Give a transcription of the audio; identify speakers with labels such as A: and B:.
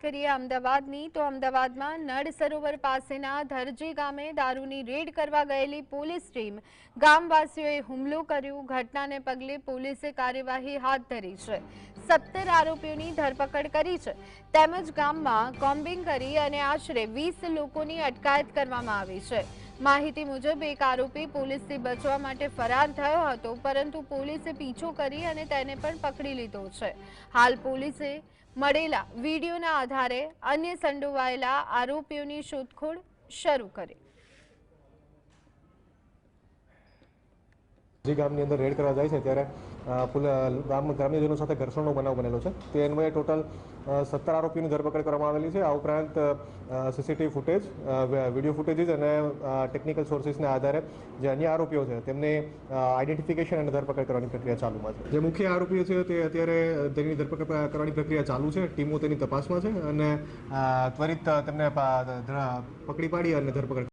A: કરીએ અમદાવાદની, તો અમદાવાદમાં નળ સરોવર પાસેના ધરજી ગામે દારૂની રેડ કરવા ગયેલી પોલીસ ટીમ ગામવાસીઓએ હુમલો કર્યો। ઘટનાને પગલે પોલીસે કાર્યવાહી હાથ ધરી છે। 17 આરોપીઓની ધરપકડ કરી છે, તેમજ ગામમાં કોમ્બિંગ કરી અને આશરે 20 લોકોની અટકાયત કરવામાં આવી છે। માહિતી મુજબ એક આરોપી પોલીસથી બચવા માટે ફરાર થયો હતો, પરંતુ પોલીસે પીછો કરી અને તેને પણ પકડી લીધો છે। હાલ પોલીસે મળેલા વીડિયોના આધારે અન્ય સંડોવાયેલા આરોપીઓની શોધખોળ શરૂ કરી।
B: જે ગામની અંદર રેડ કરવા જાય છે ત્યારે ગ્રામ્યજનો સાથે ઘર્ષણનો બનાવ બનેલો છે। તે અન્વયે ટોટલ 17 આરોપીઓની ધરપકડ કરવામાં આવેલી છે। આ ઉપરાંત સીસીટીવી ફૂટેજ, વિડીયો ફૂટેજીસ અને ટેકનિકલ સોર્સિસના આધારે જે અન્ય આરોપીઓ છે તેમને આઈડેન્ટિફિકેશન અને ધરપકડ કરવાની પ્રક્રિયા ચાલુમાં છે। જે મુખ્ય આરોપીઓ છે તે અત્યારે તેની ધરપકડ કરવાની પ્રક્રિયા ચાલુ છે। ટીમો તેની તપાસમાં છે અને ત્વરિત તેમને પકડી પાડી અને ધરપકડ